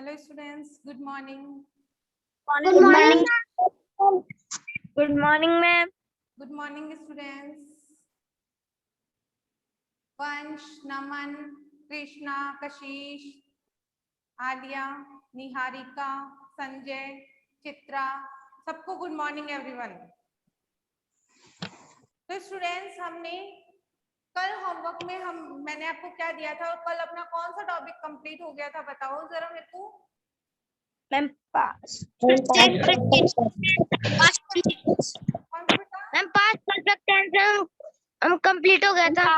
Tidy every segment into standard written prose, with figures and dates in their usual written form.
Hello students, good morning. Good morning. Good morning, ma'am. Good morning students. Vansh, Naman, Krishna, Kashish, Alia, Niharika, Sanjay, Chitra, सबको good morning everyone. तो students हमने कल homework में मैंने आपको क्या दिया था और कल अपना कौन सा टॉपिक कंप्लीट हो गया था बताओ जरा मेरे को। मैम पास कौन सा बेटा? मैम पास परफेक्ट टेंस हम कंप्लीट हो गया था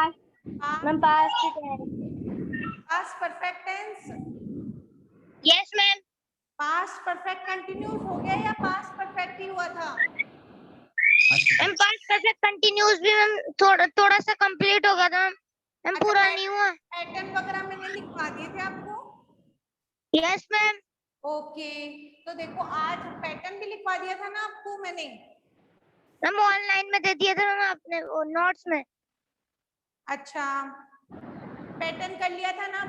ma'am past past perfect tense. Yes ma'am past perfect continuous हो गया या पास्ट परफेक्ट ही हुआ था? मैम पास परफेक्ट कंटिन्यूस भी मैम थोड़ा सा कंप्लीट हो गया था मैम अच्छा, पूरा नहीं हुआ। पैटर्न वगैरह मैंने लिखवा दिए थे आपको? यस मैम ओके, तो देखो आज पैटर्न भी लिखवा दिया था ना आपको मैंने। मैम ऑनलाइन में दे दिया था मैम आपने वो नोट्स में। अच्छा, पैटर्न कर लिया था ना?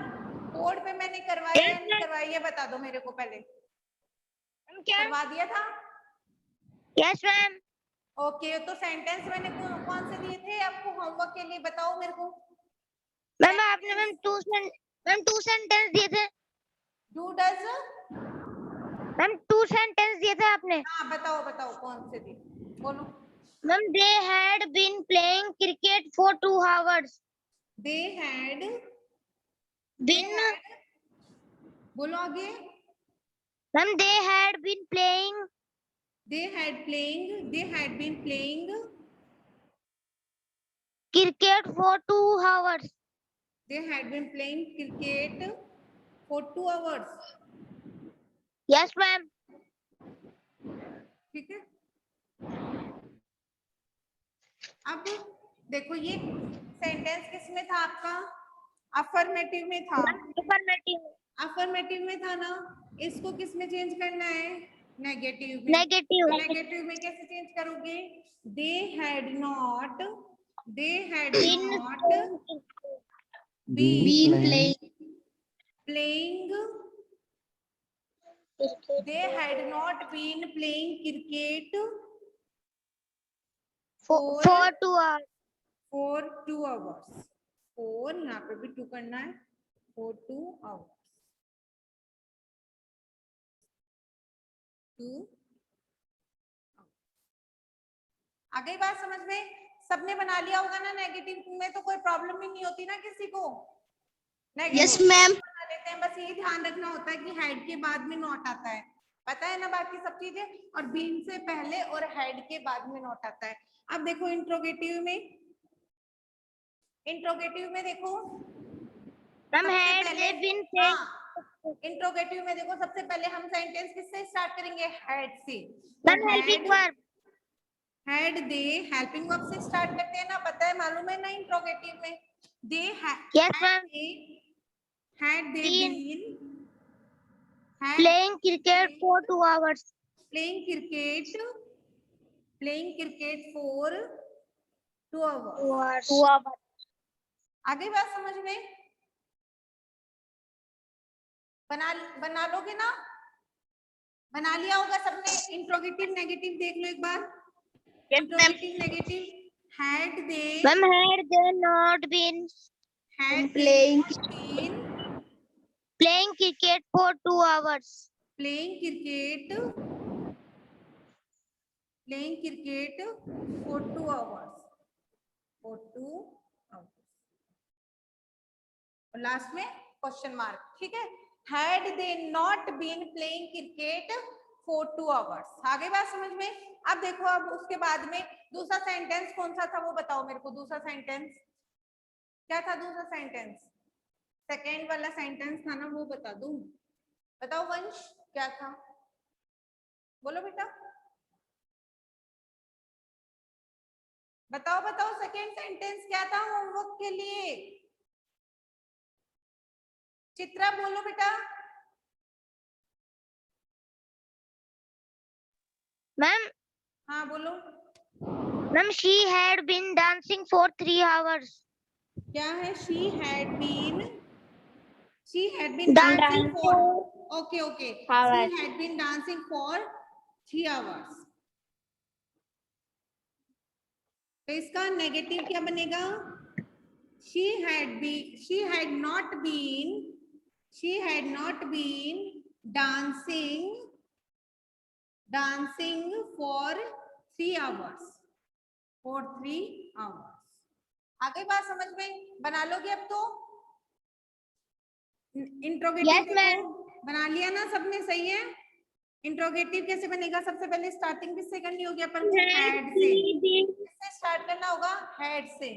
बोर्ड पे मैंने करवाया या नहीं करवाया ये बता दो मेरे को पहले। क्या करवा दिया था? Yes ma'am. ओके, तो सेंटेंस मैंने कौन से दिए थे आपको होमवर्क के लिए बताओ मेरे को। मैम आपने मैम टू सेंटेंस दिए थे। Do does? मैम 2 सेंटेंस दिए थे आपने। हाँ बताओ बताओ कौन से दिए बोलो। Ma'am they had been playing cricket for 2 hours. They had Been बोलो आगे। Ma'am they had been playing they had been playing cricket for 2 hours. they had been playing cricket for 2 hours। Yes ma'am. ठीक है, अब देखो ये sentence किस में था आपका? अफर्मेटिव में था। अफर्मेटिव में था ना, इसको किस में चेंज करना है? नेगेटिव में। नेगेटिव में कैसे चेंज करोगे? They had not been playing they had not been playing cricket for 2 hours. for 2 hours। और यहाँ पे भी 2 करना है, for 2 hours। 2 आ गई बात समझ में? सबने बना लिया होगा ना? नेगेटिव में तो कोई प्रॉब्लम ही नहीं होती ना किसी को। Yes ma'am. बना लेते हैं, बस ये ध्यान रखना होता है कि हेड के बाद में नॉट आता है, पता है ना बाकी सब चीजें, और बीन से पहले और हेड के बाद में नॉट आता है। अब देखो इंट्रोगेटिव में देखो ma'am had they been playing interrogative में देखो सबसे पहले हम सेंटेंस किससे स्टार्ट करेंगे? हेड से। Ma'am helping verb had they helping verb से स्टार्ट करते हैं ना, पता है मालूम है ना? इंट्रोगेटिव में they yes ma'am had they been playing cricket for 2 hours. playing cricket for 2 hours। 2 hours. आगे बात समझ में? बना लोगे ना? बना लिया होगा सबने। इंट्रोगेटिव नेगेटिव देख लो एक बार। Interrogative negative had they Ma'am, had they not been playing cricket for 2 hours? playing cricket for 2 hours। और लास्ट में क्वेश्चन मार्क, ठीक है? had they not been playing cricket for 2 hours। आगे बात समझ में? अब देखो, अब उसके बाद में दूसरा सेंटेंस कौन सा था वो बताओ मेरे को। दूसरा सेंटेंस क्या था? दूसरा सेंटेंस सेकेंड वाला सेंटेंस था ना, वो बता दूं? बताओ वंश क्या था? बोलो बेटा, बताओ सेकेंड सेंटेंस क्या था होमवर्क के लिए? चित्रा बोलो बेटा। मैम हाँ बोलो। Ma'am she had been dancing for 3 hours. क्या है? she had been dancing for Okay, okay. Hours. She had been dancing for 3 hours. तो इसका नेगेटिव क्या बनेगा? She had not been dancing for 3 hours. For 3 hours. आगे बात समझ में बना लोगे अब तो? Interrogative Yes, ma'am. बना लिया ना सबने? सही है। इंट्रोगेटिव कैसे बनेगा? सबसे पहले स्टार्टिंग किससे करनी होगी अपन को? हैड से। किससे स्टार्ट करना होगा? हैड से।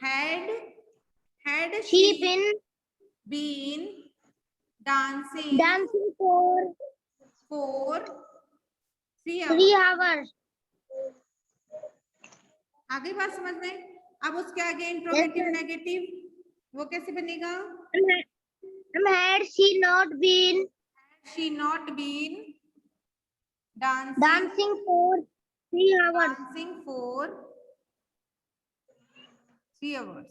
Had She been dancing for for 3 3 hours. hours. आगे बात समझ में? अब उसके आगे इंट्रोगेटिव नेगेटिव वो कैसे बनेगा? Had she not been dancing for 3 hours. dancing for 3 hours.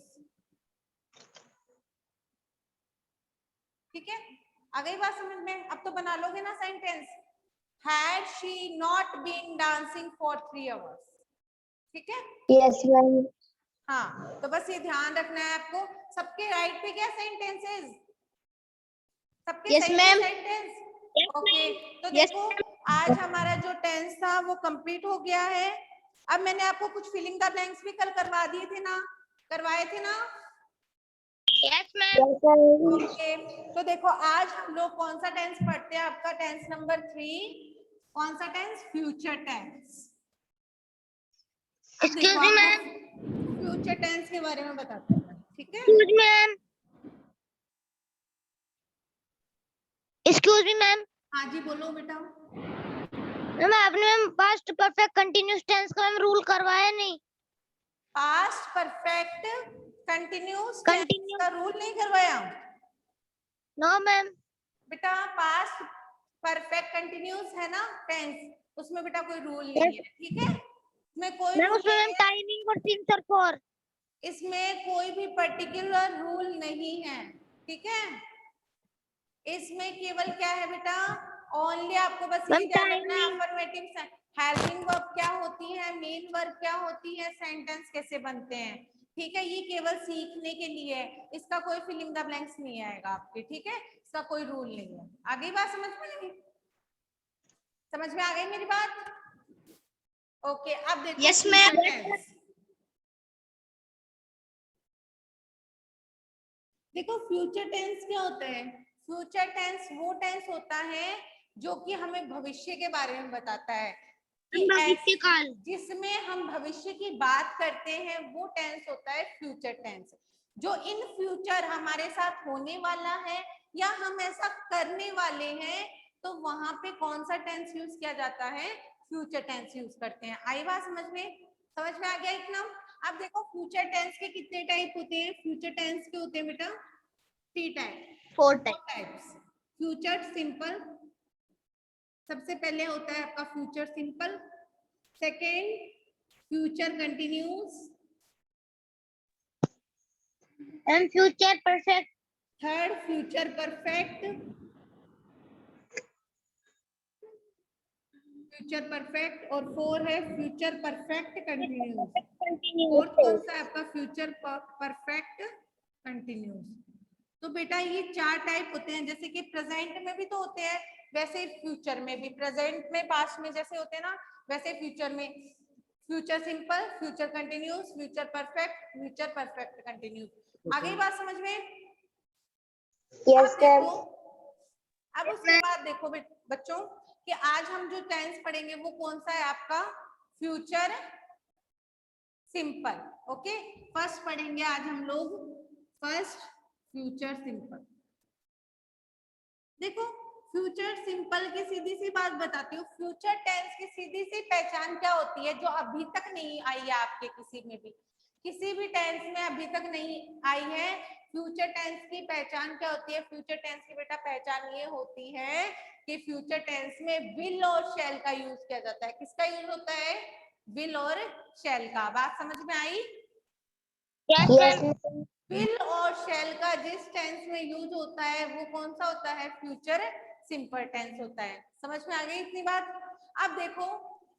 ठीक है, आ गई बात समझ में? अब तो बना लोगे ना sentence? Had she not been dancing for 3 hours. ठीक है? Yes, ma'am. हाँ, तो बस ये ध्यान रखना है आपको। सबके राइट पे क्या सेंटेंसेस? सबके Yes, सही ma'am. सेंटेंस? Yes, ओके, तो Yes, देखो आज हमारा जो टेंस था वो कंप्लीट हो गया है। अब मैंने आपको कुछ फिलिंग द ब्लैंक्स भी कल करवाए थे ना? Yes, ma'am. ओके, तो देखो आज हम लोग कौन सा टेंस पढ़ते हैं? आपका टेंस नंबर 3। कौन सा tense? Future tense. Excuse me, ma'am. Future tense के बारे में बताते हैं, ठीक है? Excuse me, ma'am. Excuse me, ma'am. हाँ जी, बोलो बेटा। मैम आपने पास्ट परफेक्ट कंटिन्यूअस टेंस का रूल करवाया नहीं? पास्ट परफेक्ट कंटिन्यूअस टेंस का रूल नहीं करवाया? No ma'am. बेटा पास्ट परफेक्ट कंटिन्यूअस है ना टेंस, उसमें बेटा कोई रूल नहीं है, ठीक है? इसमें कोई रूल नहीं है। टाइमिंग और सिंस और फॉर इसमें कोई भी पर्टिकुलर रूल नहीं है, ठीक है? इसमें केवल क्या है बेटा? ओनली आपको बस ये ध्यान रखना है अफर्मेटिव हेल्पिंग वर्ब क्या होती है, मेन वर्ब क्या होती है, सेंटेंस कैसे बनते हैं, ठीक है? ये केवल सीखने के लिए है, इसका कोई फिलिंग द ब्लैंक्स नहीं आएगा आपके, ठीक है? इसका कोई रूल नहीं है। आगे बात समझ में लगी? समझ में आ गई मेरी बात? ओके, अब देखो यस मैम। देखो फ्यूचर टेंस क्या होता है? फ्यूचर टेंस वो टेंस होता है जो कि हमें भविष्य के बारे में बताता है, जिसमें हम भविष्य की बात करते हैं, वो टेंस होता है फ्यूचर टेंस। जो इन फ्यूचर हमारे साथ होने वाला है या हम ऐसा करने वाले हैं, तो वहां पे कौन सा टेंस यूज किया जाता है? फ्यूचर टेंस यूज करते हैं। आई बात समझ में? समझ में आ गया एकदम? अब देखो फ्यूचर टेंस के कितने टाइप होते हैं? फ्यूचर टेंस के होते हैं बेटा 3 टाइप, 4 टाइप्स। फ्यूचर सिंपल, सबसे पहले होता है आपका future simple. Second future continuous and future perfect. Third future perfect, और 4 है फ्यूचर परफेक्ट कंटिन्यूस। फोर्थ कौन सा है आपका? Future perfect continuous. तो बेटा ये 4 टाइप होते हैं, जैसे कि प्रेजेंट में भी तो होते हैं, वैसे फ्यूचर में भी। प्रेजेंट में पास्ट में जैसे होते हैं ना, वैसे फ्यूचर में future simple, future continuous, future perfect continuous. आगे बात समझ में? Yes ma'am. अब उसके बाद देखो बच्चों कि आज हम जो टेंस पढ़ेंगे वो कौन सा है आपका? Future simple. ओके, फर्स्ट पढ़ेंगे आज हम लोग फर्स्ट फ्यूचर सिंपल। देखो फ्यूचर सिंपल की सीधी सी बात बताती हूँ। फ्यूचर टेंस की सीधी सी पहचान क्या होती है, जो अभी तक नहीं आई है आपके किसी में भी, किसी भी टेंस में अभी तक नहीं आई है। फ्यूचर टेंस की पहचान क्या होती है? फ्यूचर टेंस की बेटा पहचान ये होती है कि फ्यूचर टेंस में विल और शैल का यूज किया जाता है। किसका यूज होता है? विल और शैल का। बात समझ में आई? विल और शैल का जिस टेंस में यूज होता है वो कौन सा होता है? फ्यूचर सिंपल टेंस होता है। समझ में आ गई इतनी बात? अब देखो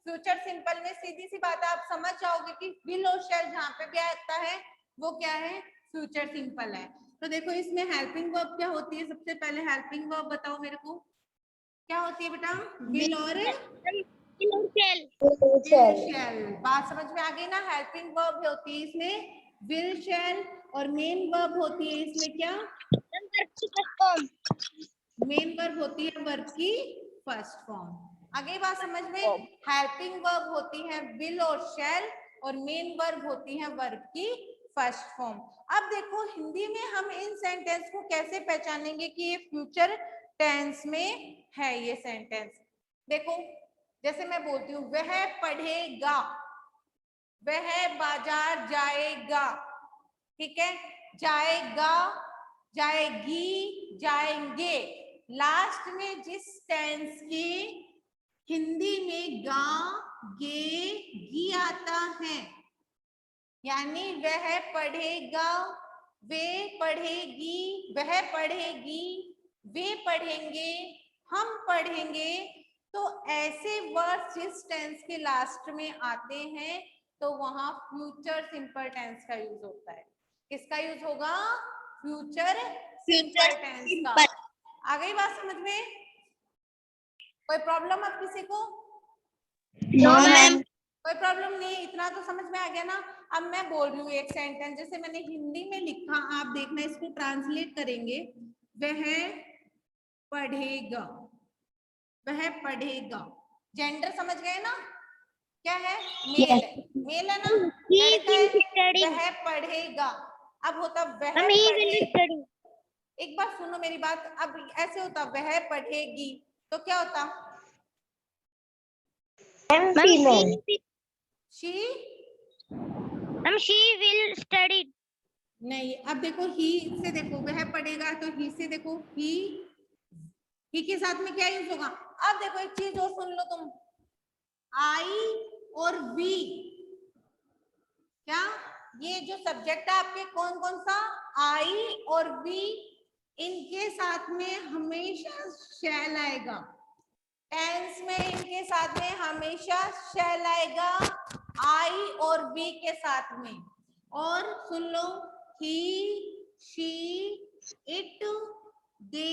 फ्यूचर सिंपल में सीधी सी बात है, आप समझ जाओगे कि विल और शैल जहाँ पे भी आता है वो क्या है, फ्यूचर सिंपल है। तो देखो इसमें हेल्पिंग वर्ब क्या होती है, सबसे पहले हेल्पिंग वर्ब बताओ मेरे को क्या होती है बेटा? विल और शैल। बात समझ में आ गई ना? हेल्पिंग वर्ब होती है इसमें विल शैल, और मेन वर्ब होती है इसमें क्या? मेन वर्ब होती है वर्ब की फर्स्ट फॉर्म। आगे बात समझ में? हेल्पिंग वर्ब होती है विल और शैल, और मेन वर्ब होती है वर्ब की फर्स्ट फॉर्म। अब देखो हिंदी में हम इन सेंटेंस को कैसे पहचानेंगे कि ये फ्यूचर टेंस में है ये सेंटेंस। देखो जैसे मैं बोलती हूँ वह पढ़ेगा, वह बाजार जाएगा, ठीक है? जाएगा, जाएगी, जाएंगे, लास्ट में जिस टेंस के हिंदी में गा गे गी आता है, यानी वह पढ़ेगा, वे पढ़ेगी, वह पढ़ेगी, वे पढ़ेंगे, हम पढ़ेंगे, तो ऐसे वर्ड जिस टेंस के लास्ट में आते हैं तो वहां फ्यूचर सिंपल टेंस का यूज होता है। किसका यूज होगा? फ्यूचर सिंपल टेंस का। आ गई बात समझ में? कोई प्रॉब्लम अब किसी को? No ma'am. कोई प्रॉब्लम नहीं, इतना तो समझ में आ गया ना? अब मैं बोल रही हूँ एक सेंटेंस, जैसे मैंने हिंदी में लिखा, आप देखना इसको ट्रांसलेट करेंगे। वह पढ़ेगा, वह पढ़ेगा, जेंडर समझ गए ना? क्या है? मेल, मेल है ना? लड़का है, वह पढ़ेगा। अब होता वह पढ़ेगी, एक बार सुनो मेरी बात, अब ऐसे होता वह पढ़ेगी तो क्या होता? she will study। नहीं, अब देखो ही से देखो, वह पढ़ेगा तो ही से देखो, ही के साथ में क्या यूज होगा? अब देखो एक चीज और सुन लो तुम, आई और वी, क्या ये जो सब्जेक्ट है आपके कौन कौन सा? आई और वी, इनके साथ में हमेशा शैल आएगा। टेंस में इनके साथ में हमेशा शैल आएगा, आई और वी के साथ में। और सुन लो, ही, शी, इट, दे,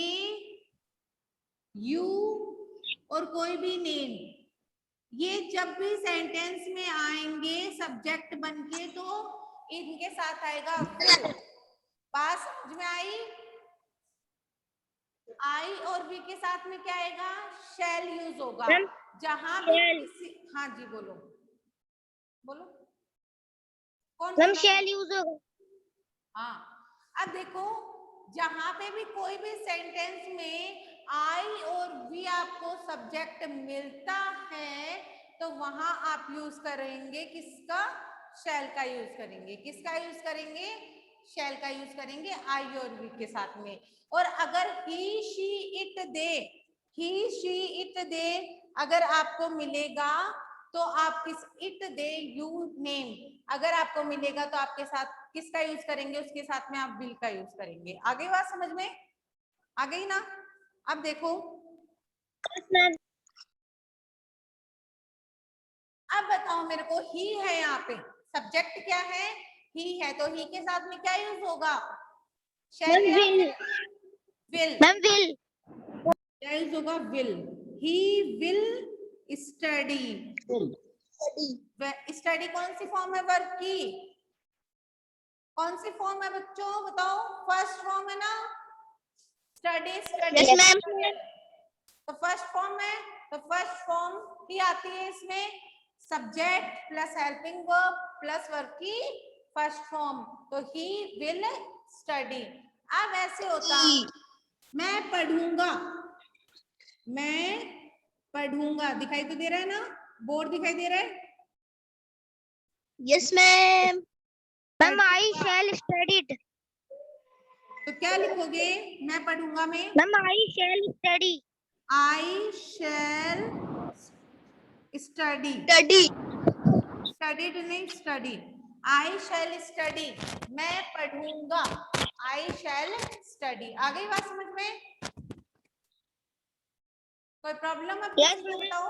यू और कोई भी नेम, ये जब भी सेंटेंस में आएंगे सब्जेक्ट बनके तो इनके साथ आएगा विल। बात समझ में आई? आई और वी के साथ में क्या आएगा? शैल यूज होगा। जहां भी किसी, हाँ जी बोलो बोलो, कौन शैल यूज होगा? हाँ, अब देखो जहां पे भी कोई भी सेंटेंस में आई और वी आपको सब्जेक्ट मिलता है तो वहां आप यूज करेंगे किसका? शैल का यूज करेंगे। किसका यूज करेंगे? शैल का यूज करेंगे आई और वी के साथ में। और अगर he, she, it, they, he, she, it, they अगर आपको मिलेगा तो आप किस, इट, दे, यू, नेम अगर आपको मिलेगा तो आपके साथ किसका यूज करेंगे? उसके साथ में आप विल का यूज करेंगे। आ गई बात समझ में? आ गई ना? अब देखो, अब बताओ मेरे को, ही है यहाँ पे, सब्जेक्ट क्या है? ही है, तो ही के साथ में क्या यूज होगा? शैल या विल? विल। क्या यूज होगा? Will. He will study. Study कौन सी फॉर्म है वर्ब की? कौन सी फॉर्म है बच्चों बताओ? फर्स्ट फॉर्म है ना? Study, study. Yes ma'am. तो फर्स्ट फॉर्म है, तो फर्स्ट फॉर्म ही आती है इसमें, subject plus helping verb plus verb की फर्स्ट फॉर्म, तो ही विल स्टडी। अब ऐसे होता, मैं पढ़ूंगा, मैं पढ़ूंगा, दिखाई तो दे रहा है ना? बोर्ड दिखाई दे रहा है? Yes ma'am. Ma'am I shall studied. तो क्या लिखोगे मैं पढ़ूंगा में? Ma'am I shall study. I shall study, studied नहीं स्टडी, आई शैल स्टडी, मैं पढ़ूंगा, आई शैल स्टडी। आ गई बात समझ में? कोई प्रॉब्लम है? Yes, किसी को ma'am. बताओ,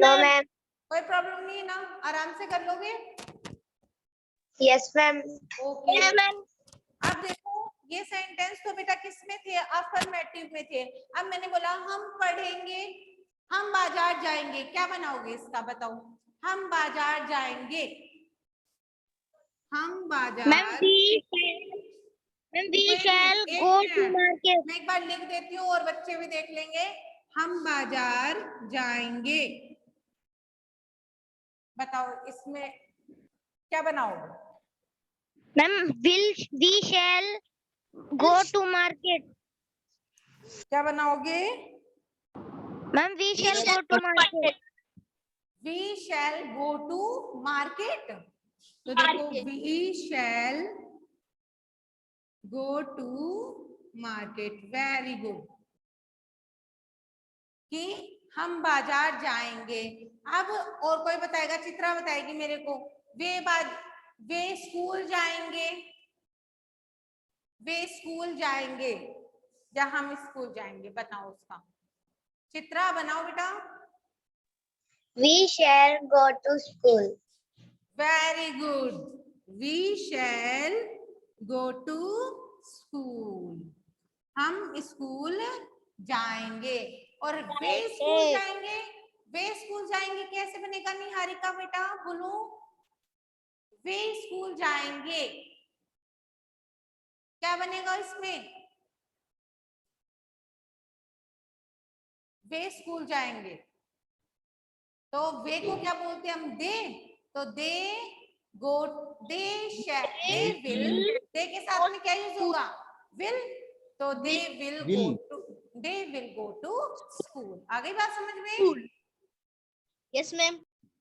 No, ma'am. कोई प्रॉब्लम नहीं है ना? आराम से कर लोगे? Yes, ma'am. Okay Yeah, ma'am. अब देखो ये सेंटेंस तो बेटा किस में थे? अफर्मेटिव में थे। अब मैंने बोला हम पढ़ेंगे, हम बाजार जाएंगे, क्या बनाओगे इसका बताओ? हम बाजार जाएंगे, हम बाजार। Ma'am, we shall एक go to मिनट, market. मैं एक बार लिख देती हूँ और बच्चे भी देख लेंगे। हम बाजार जाएंगे, बताओ इसमें क्या बनाओगे? Ma'am, we shall go to market. क्या बनाओगे? Ma'am, we shall go to market. We shall go to market. तो देखो we shall go to market, very good, कि हम बाजार जाएंगे। अब और कोई बताएगा? चित्रा बताएगी मेरे को। वे स्कूल जाएंगे, वे स्कूल जाएंगे या हम स्कूल जाएंगे, बताओ उसका। चित्रा बनाओ बेटा। We shall go to school. Very good, we shall go to school, हम स्कूल जाएंगे। और वे स्कूल जाएंगे, वे स्कूल जाएंगे कैसे बनेगा निहारिका बेटा बोलो? वे स्कूल जाएंगे क्या बनेगा इसमें? वे स्कूल जाएंगे, तो वे को क्या बोलते हैं हम? दे। तो दे गो, दे विल, दे के साथ में क्या यूज होगा? विल। तो they will go to school. आ गई बात समझ में? Yes, ma'am.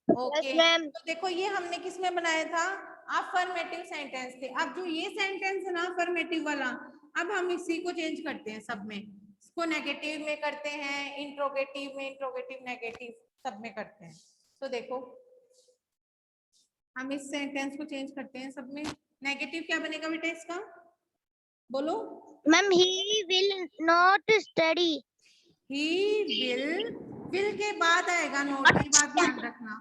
Okay Yes, ma'am. तो देखो ये हमने किस में बनाया था? अफर्मेटिव सेंटेंस थे। अब जो ये सेंटेंस है ना अफर्मेटिव वाला, अब हम इसी को चेंज करते हैं सब में। इसको नेगेटिव में करते हैं, इंट्रोगेटिव में, इंट्रोगेटिव नेगेटिव सब में करते हैं। तो देखो हम इस सेंटेंस को चेंज करते हैं सब में। नेगेटिव क्या बनेगा बेटा इसका? बोलो। Ma'am, he will not study. He will के बाद आएगा नोट, ये बात ध्यान रखना।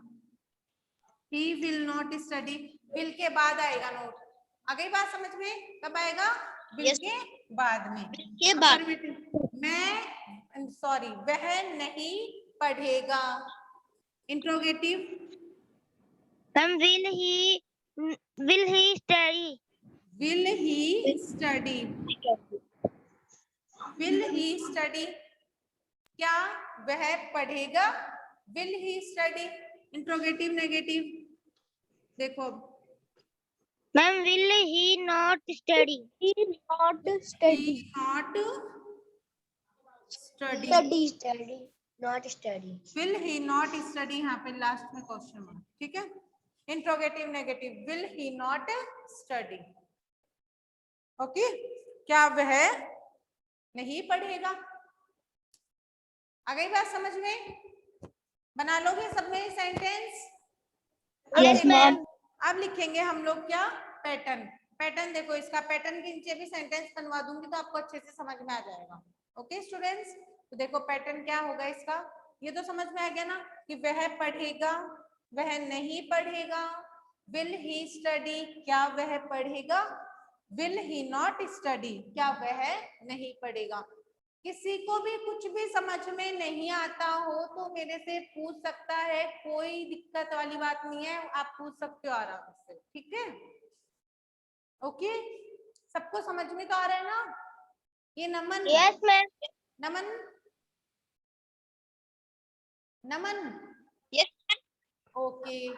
He will not study, will के बाद आएगा नोट। आ गई बात समझ में? कब आएगा? Will Yes. के बाद में। के बाद। मैं सॉरी, वह नहीं पढ़ेगा। Interrogative. Ma'am, will he study? Will he study, will he study, क्या वह पढ़ेगा? Will he study. Interrogative negative देखो। Ma'am, will he not study? He not study. He not study, Not study. will he not study, यहाँ पे last में question mark, ठीक है? Interrogative negative, will he not study, okay, क्या वह नहीं पढ़ेगा? आ गई बात समझ में? बना लोगे सब में सेंटेंस? Yes, ma'am. अब लिखेंगे हम लोग क्या? पैटर्न। पैटर्न देखो, इसका पैटर्न के नीचे भी सेंटेंस बनवा दूंगी तो आपको अच्छे से समझ में आ जाएगा। ओके स्टूडेंट्स, तो देखो पैटर्न क्या होगा इसका, ये तो समझ में आ गया ना कि वह पढ़ेगा, वह नहीं पढ़ेगा। विल ही स्टडी, क्या वह पढ़ेगा? विल ही नॉट स्टडी, क्या वह नहीं पढ़ेगा? किसी को भी कुछ भी समझ में नहीं आता हो तो मेरे से पूछ सकता है, कोई दिक्कत वाली बात नहीं है, आप पूछ सकते हो आराम से, ठीक है? ओके, सबको समझ में तो आ रहा है ना? ये नमन। Yes, ma'am. नमन, नमन। Yes. ओके,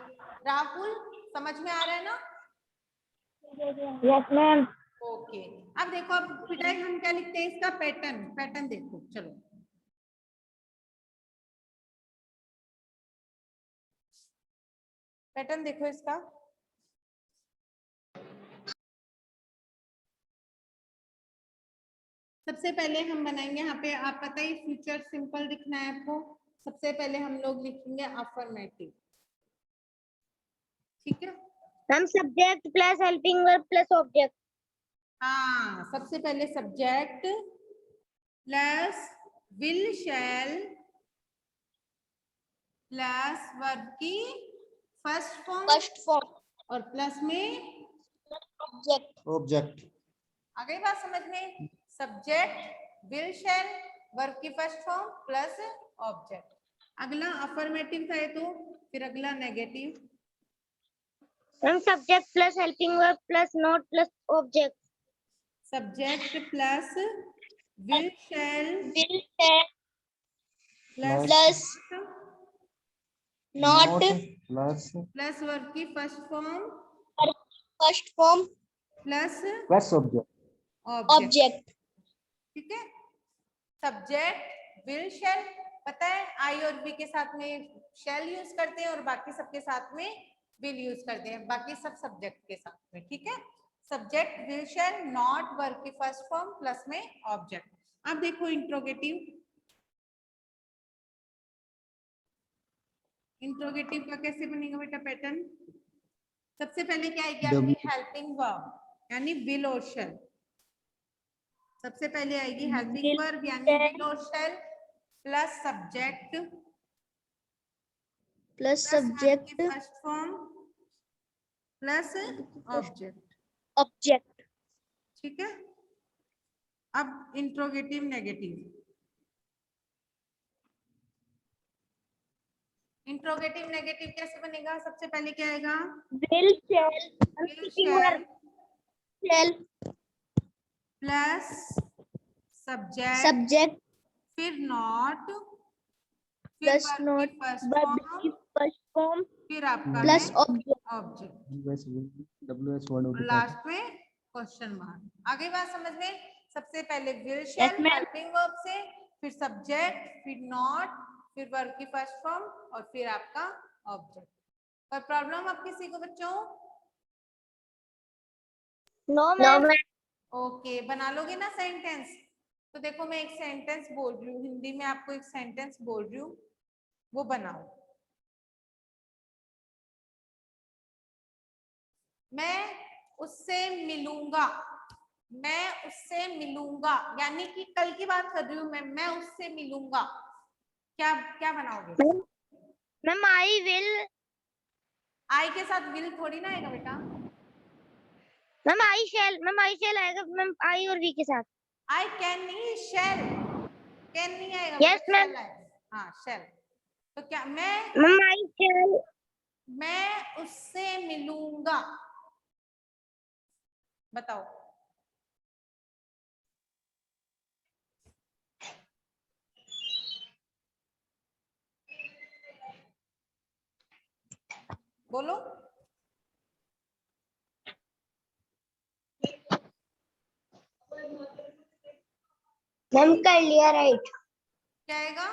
राहुल समझ में आ रहा है ना? Yes, ma'am. ओके, अब देखो, अब बेटा हम क्या लिखते हैं इसका? पैटर्न। पैटर्न देखो, चलो पैटर्न देखो इसका। सबसे पहले हम बनाएंगे यहाँ पे, आप पता ही फ्यूचर सिंपल लिखना है आपको। सबसे पहले हम लोग लिखेंगे अफर्मेटिव, ठीक है? Ma'am, subject plus helping verb plus object. हाँ, सबसे पहले subject plus will shall plus verb की फर्स्ट फॉर्म और प्लस में ऑब्जेक्ट। आ गई बात समझ में? सब्जेक्ट विल शैल वर्ब की फर्स्ट फॉर्म प्लस ऑब्जेक्ट। अगला अफर्मेटिव था ये, तो फिर अगला negative. Ma'am subject plus helping verb plus not plus object. Subject plus will shall plus not plus verb की first form plus plus object. Object. ठीक है, सब्जेक्ट विल शैल, पता है आई और बी के साथ में शैल यूज करते हैं और बाकी सबके साथ में विल यूज करते हैं, बाकी सब सब्जेक्ट के साथ में। ठीक है, subject will shall not verb की फर्स्ट फॉर्म प्लस में ऑब्जेक्ट। अब देखो इंट्रोगेटिव। इंट्रोगेटिव का कैसे बनेगा बेटा पैटर्न? सबसे पहले क्या आएगी आपकी हेल्पिंग वर्ब यानी विल और शैल। सबसे पहले आएगी हेल्पिंग वर्ब यानी विल और शैल plus subject plus subject first form plus object. ठीक है, अब इंट्रोगेटिव नेगेटिव। इंट्रोगेटिव नेगेटिव कैसे बनेगा? सबसे पहले क्या आएगा? विल शैल प्लस सब्जेक्ट फिर not plus not first form फिर आपका प्लस है ऑब्जेक्ट। ऑब्जेक्ट लास्ट में क्वेश्चन मार्क। आगे बात समझ में? सबसे पहले विल शैल हेल्पिंग वर्ब से, फिर सब्जेक्ट, फिर नॉट, फिर वर्ब की फर्स्ट फॉर्म और फिर आपका ऑब्जेक्ट। कोई प्रॉब्लम आप किसी को बच्चों? No ma'am. ओके, बना लोगे ना सेंटेंस? तो देखो मैं एक सेंटेंस बोल रही हूँ, हिंदी में आपको एक सेंटेंस बोल रही हूँ, वो बनाओ। मैं उससे मिलूंगा, मैं उससे मिलूंगा यानी कि कल की बात कर रही हूँ मैं उससे मिलूंगा। क्या क्या बनाओगे? Ma'am I will. आई के साथ विल थोड़ी ना आएगा बेटा। मैम आई शैल आएगा मैम आई और वी के साथ। आई कैन नहीं, शैल। कैन नहीं आएगा। Yes ma'am. हाँ शैल। तो क्या मैं मैम आई शैल। मैं उससे मिलूंगा, बताओ। बोलो। मैम कर लिया राइट। क्या आएगा?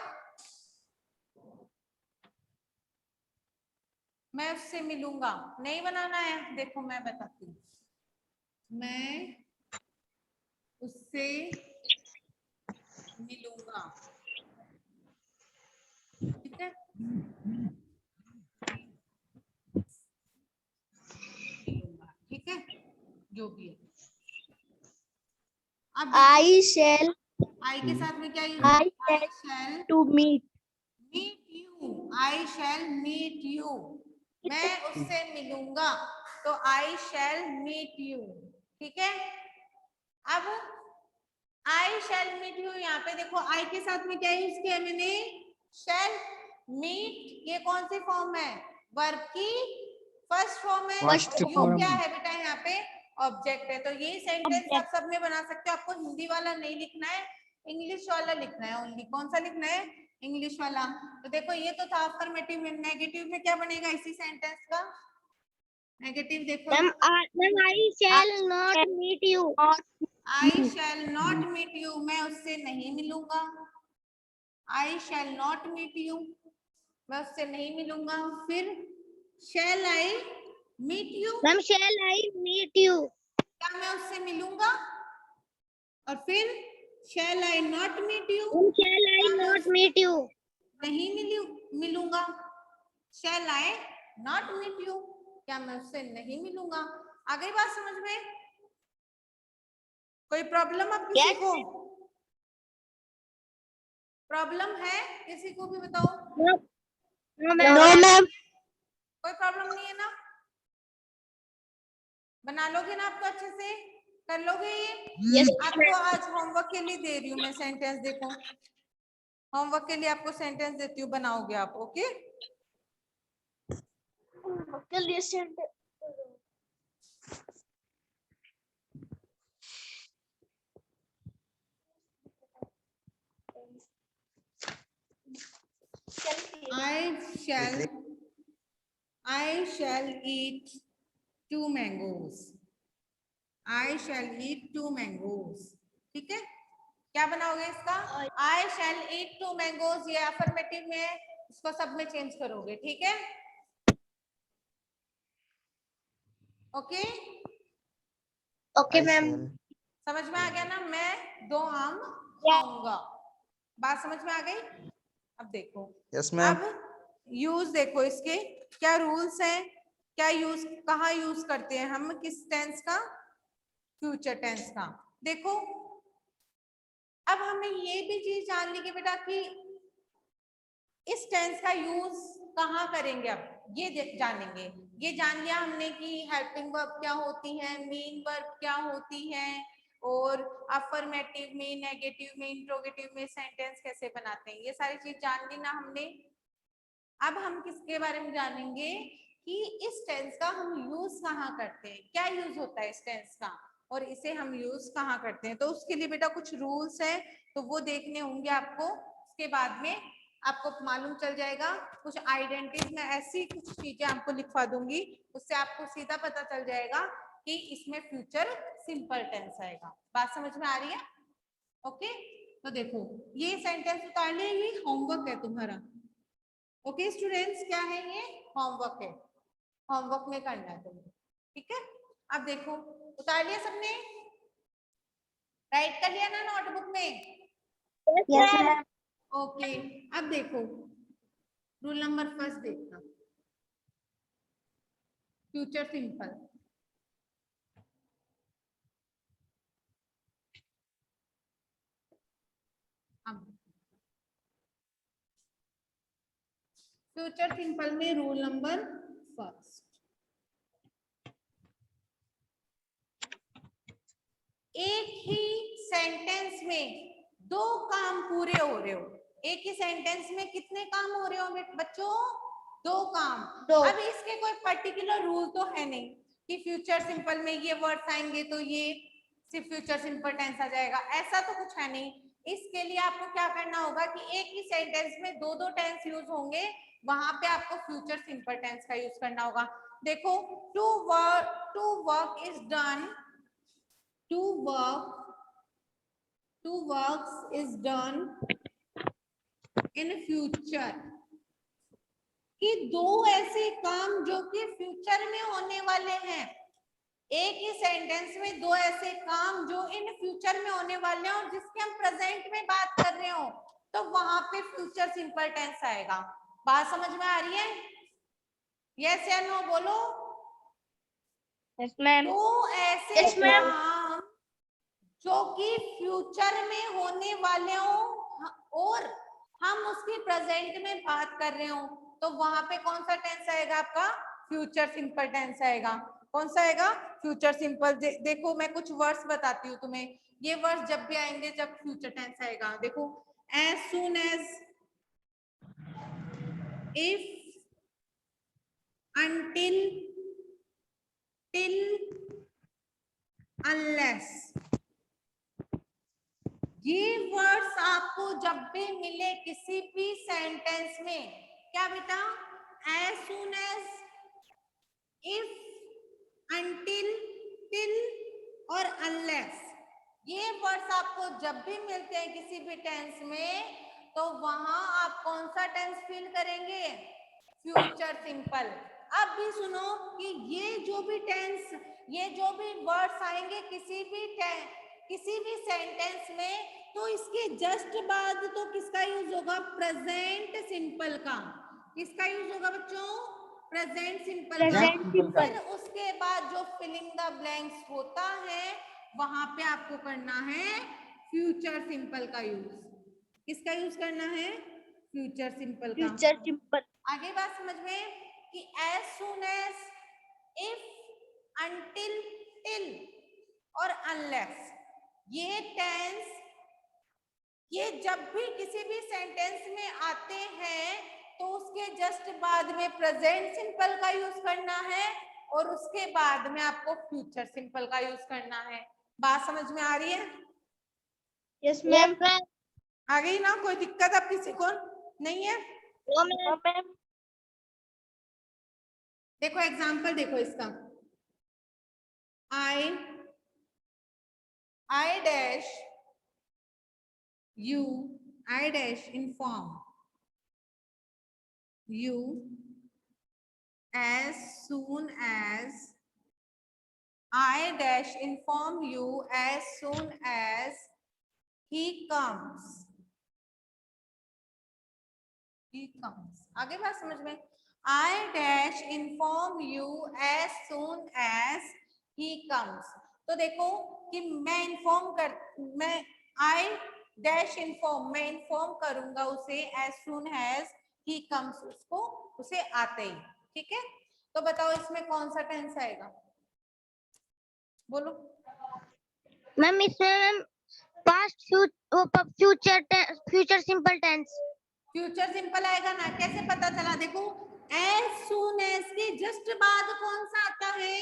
मैं उससे मिलूंगा। नहीं बनाना है, देखो मैं बताती हूँ। मैं उससे मिलूंगा, ठीक है, मिलूंगा, ठीक है, जो भी है। अब आई शैल आई के साथ में क्या use? I I shall to meet you. I shall meet you. मैं उससे मिलूंगा तो आई शैल मीट यू। ठीक है, अब आई शैल मीट यू, यहाँ पे देखो आई के साथ में क्या यूज किया मैंने? शैल। मीट ये कौन सी फॉर्म है? वर्ब की फर्स्ट फॉर्म है। फर्स्ट और फॉर्म। क्या है बेटा यहाँ पे? ऑब्जेक्ट है। तो ये सेंटेंस आप सब में बना सकते हो। आपको हिंदी वाला नहीं लिखना है, इंग्लिश वाला लिखना है ओनली। कौन सा लिखना है? इंग्लिश वाला। तो देखो ये तो था अफर्मेटिव में। नेगेटिव में क्या बनेगा इसी सेंटेंस का? नेगेटिव देखो। Ma'am I shall not meet you. I shall not meet you, मैं उससे नहीं मिलूंगा। I shall not meet you, मैं उससे नहीं मिलूंगा। फिर shall I meet you, ma'am shall I meet you. क्या मैं उससे मिलूंगा? और फिर shall I not meet you, ma'am shall I not meet you. नहीं मिलूंगा। Shall I not meet you, क्या मैं उससे नहीं मिलूंगा। आ गई बात समझ में? कोई प्रॉब्लम अब किसी Yes. को? प्रॉब्लम है किसी को भी बताओ? No, No, ma'am. कोई प्रॉब्लम नहीं है ना? बना लोगे ना आप तो अच्छे से? कर लोगे ये? Yes. आपको आज होमवर्क के लिए दे रही हूँ मैं सेंटेंस, देखो होमवर्क के लिए आपको सेंटेंस देती हूँ, बनाओगे आप, okay? I shall eat 2 mangoes. I shall eat 2 mangoes. ठीक है, क्या बनाओगे इसका? I shall eat 2 mangoes, ये अफर्मेटिव में है, इसको सब में चेंज करोगे, ठीक है? ओके? Okay, ma'am. समझ में आ गया ना? मैं 2 आम खाऊंगा, बात समझ में आ गई? अब देखो, यस मैम। अब यूज देखो इसके क्या रूल्स हैं, क्या यूज, कहाँ यूज करते हैं हम, किस टेंस का? फ्यूचर टेंस का। देखो अब हमें ये भी चीज जान ली कि बेटा कि इस टेंस का यूज कहाँ करेंगे, अब ये जानेंगे। ये जान लिया हमने कि हेल्पिंग वर्ब क्या होती है, मेन वर्ब क्या होती है, और अफर्मेटिव में, नेगेटिव में, इंट्रोगेटिव में सेंटेंस कैसे बनाते हैं, ये सारी चीज जान ली ना हमने। अब हम किसके बारे में जानेंगे कि इस टेंस का हम यूज कहाँ करते हैं, क्या यूज होता है इस टेंस का, और इसे हम यूज कहाँ करते हैं। तो उसके लिए बेटा कुछ रूल्स हैं, तो वो देखने होंगे आपको, उसके बाद में आपको मालूम चल जाएगा। कुछ आइडेंटिटीज में ऐसी कुछ चीजें आपको लिखवा दूंगी, उससे आपको सीधा पता चल जाएगा कि इसमें फ्यूचर सिंपल टेंस आएगा। बात समझ में आ रही है? ओके, तो देखो ये सेंटेंस उतार लिया, ये होमवर्क है तुम्हारा। ओके स्टूडेंट्स, क्या है ये? होमवर्क है, होमवर्क में करना है तुम्हें, ठीक है? अब देखो उतार लिया सबने, राइट कर लिया ना नोटबुक में? Yes, ma'am. ओके, अब देखो रूल नंबर फर्स्ट देखना, फ्यूचर सिंपल। अब फ्यूचर सिंपल में रूल नंबर फर्स्ट, एक ही सेंटेंस में 2 काम पूरे हो रहे हो। एक ही सेंटेंस में कितने काम हो रहे हो बच्चों? 2 काम। अब इसके कोई पर्टिकुलर रूल तो है नहीं कि फ्यूचर सिंपल में ये वर्ड्स आएंगे तो ये सिर्फ फ्यूचर सिंपल टेंस आ जाएगा, ऐसा तो कुछ है नहीं। इसके लिए आपको क्या करना होगा कि एक ही सेंटेंस में 2 टेंस यूज होंगे, वहां पे आपको फ्यूचर सिंपल टेंस का यूज करना होगा। देखो to work is done, to works is done in future, कि 2 ऐसे काम जो कि फ्यूचर में होने वाले हैं। एक ही सेंटेंस में 2 ऐसे काम जो इन फ्यूचर में होने वाले हैं और जिसके हम प्रेजेंट में बात कर रहे हो, तो वहां पे फ्यूचर सिंपल टेंस आएगा। बात समझ में आ रही है? यस या नो बोलो। Yes, ma'am. 2 ऐसे Yes, ma'am. काम जो कि फ्यूचर में होने वाले हो और हम उसकी प्रेजेंट में बात कर रहे हो, तो वहां पे कौन सा टेंस आएगा आपका? फ्यूचर सिंपल टेंस आएगा। कौन सा आएगा? Future simple. देखो मैं कुछ वर्ड्स बताती हूँ तुम्हें, ये वर्ड्स जब भी आएंगे जब फ्यूचर टेंस आएगा। देखो as soon as, if, until, till, unless, ये वर्ड्स आपको जब भी मिले किसी भी सेंटेंस में, क्या बेटा? As soon as, if, until, till और अनलेस, ये वर्ड्स आपको जब भी मिलते हैं किसी भी टेंस में, तो वहां आप कौन सा टेंस फील करेंगे? Future simple. अब भी सुनो कि ये जो भी टेंस, ये जो भी वर्ड्स आएंगे किसी भी सेंटेंस में, तो इसके जस्ट बाद तो किसका यूज होगा? प्रेजेंट सिंपल का। किसका यूज होगा बच्चों? प्रेजेंट सिंपल का। फिर उसके बाद जो फिलिंग द ब्लैंक्स होता है वहां पे आपको करना है फ्यूचर सिंपल का यूज। किसका यूज करना है? फ्यूचर सिंपल का। Future simple. आगे बात समझ में कि as soon as, if, until, till और अनलेस, ये टेंस ये जब भी किसी भी सेंटेंस में आते हैं तो उसके जस्ट बाद में प्रेजेंट सिंपल का यूज करना है और उसके बाद में आपको फ्यूचर सिंपल का यूज करना है। बात समझ में आ रही है? Yes ma'am. आ गई ना? कोई दिक्कत अब किसी को नहीं है? मैम। देखो एग्जाम्पल देखो इसका, I dash you, I dash inform you as soon as, I dash inform you as soon as he comes, he comes। आगे बात समझ में? I dash inform you as soon as he comes। तो देखो कि मैं I dash inform, मैं inform करूंगा उसे as soon as he comes, उसे आते ही। ठीक है, तो बताओ इसमें कौन सा टेंस आएगा? बोलो मैम। इसमें past future simple tense. Future simple आएगा ना? कैसे पता चला? देखो एज सून एज के जस्ट बाद कौन सा आता है?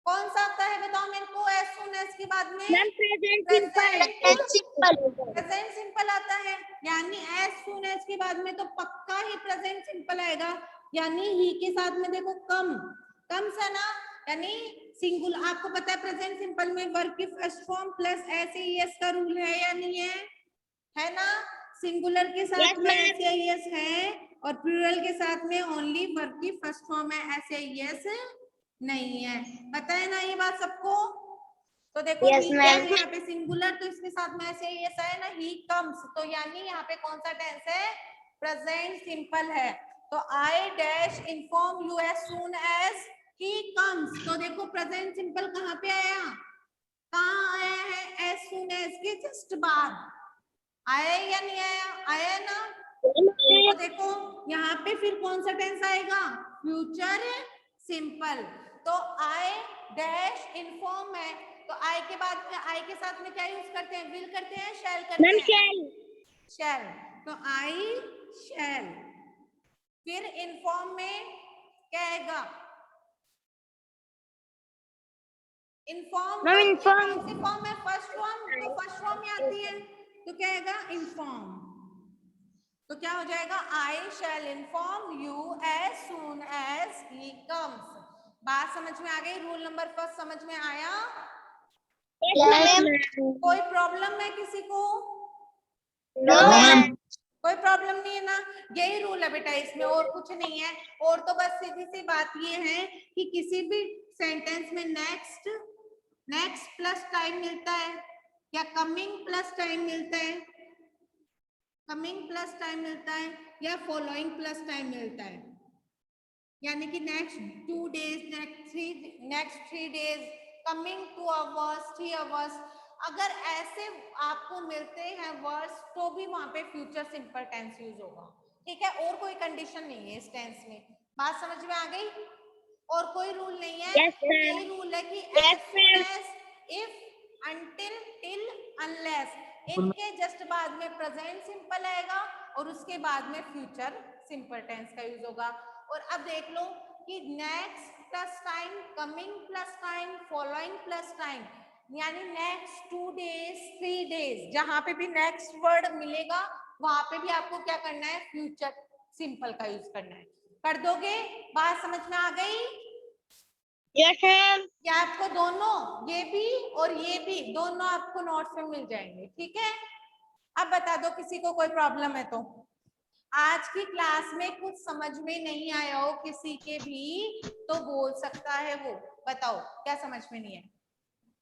कौन सा आता है बताओ मेरे को? एज सून एज के बाद में ma'am present simple. Present simple आता है, यानी एज सून एज के बाद में तो पक्का ही प्रेजेंट सिंपल आएगा। यानी ही के साथ में देखो कम्स है ना, यानी सिंगुलर। आपको पता है प्रेजेंट सिंपल में वर्ब की फर्स्ट फॉर्म प्लस एस का रूल है या नहीं है? है ना? सिंगुलर के साथ में एस है और प्लूरल के साथ में ओनली वर्ब की फर्स्ट फॉर्म है, एस नहीं है। पता है ना ये बात सबको? तो देखो ही क्या है यहाँ पे सिंगुलर, तो इसके साथ में ऐसे है ना, ही कम्स, तो यानी यहाँ पे कौन सा टेंस है? प्रेजेंट सिंपल है। तो I dash inform you as soon as he comes, तो देखो प्रेजेंट सिंपल कहाँ पे आया? कहाँ आया है? एज सून एज के जस्ट बाद आया या नहीं आया? आया ना? तो देखो यहाँ पे फिर कौन सा टेंस आएगा? Future simple. तो आई डैश इन्फॉर्म है, तो आई के बाद में आई के साथ में क्या यूज करते हैं? विल करते हैं, शैल करते हैं? शैल। तो आई शैल। फिर इन्फॉर्म में क्या आएगा? इन्फॉर्म कौन सी फॉर्म है? फर्स्ट फॉर्म, तो फर्स्ट फॉर्म में आती है तो क्या आएगा? इन्फॉर्म। तो क्या हो जाएगा? I shall inform you as soon as he comes. बात समझ में आ गई? रूल नंबर फर्स्ट समझ में आया? कोई प्रॉब्लम है किसी को? कोई प्रॉब्लम नहीं है ना? यही रूल है बेटा इसमें, और कुछ नहीं है। और तो बस सीधी सी बात ये है कि किसी भी सेंटेंस में नेक्स्ट प्लस टाइम मिलता है या कमिंग प्लस टाइम मिलता है, कमिंग प्लस टाइम मिलता है या फॉलोइंग प्लस टाइम मिलता है। यानी कि next 2 days, next 3 days, coming 2 hours, 3 hours, अगर ऐसे आपको मिलते हैं वर्ड्स तो भी वहां पे फ्यूचर सिंपल टेंस यूज होगा। ठीक है, और कोई कंडीशन नहीं है इस टेंस में। बात समझ में आ गई? और कोई रूल नहीं है। यही रूल है कि as soon as, if, until, till, unless, इनके जस्ट बाद में प्रेजेंट सिंपल आएगा और उसके बाद में फ्यूचर सिंपल टेंस का यूज होगा। और अब देख लो कि next plus time, coming plus time, following plus time, यानी नेक्स्ट 2 डेज, 3 डेज, जहां पे भी नेक्स्ट वर्ड मिलेगा वहां पे भी आपको क्या करना है? फ्यूचर सिंपल का यूज करना है। कर दोगे? बात समझ में आ गई? Yes ma'am. क्या आपको दोनों, ये भी और ये भी, दोनों आपको नोट्स में मिल जाएंगे? ठीक है, अब बता दो किसी को कोई प्रॉब्लम है तो। आज की क्लास में कुछ समझ में नहीं आया हो किसी के भी तो बोल सकता है वो। बताओ क्या समझ में नहीं है?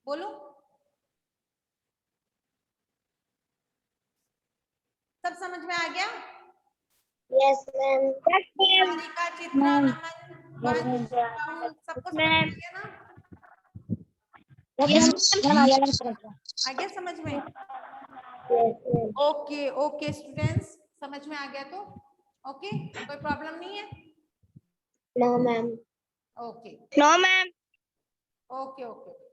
बोलो। सब समझ में आ गया? Yes ma'am. सारिका, चित्रा, नमन, वंश, राहुल, सबको समझ में आ गया ना? आ गया समझ में? Yes, ma'am. Okay okay students, समझ में आ गया तो ओके, कोई प्रॉब्लम नहीं है? No, ma'am. Okay No, ma'am. Okay okay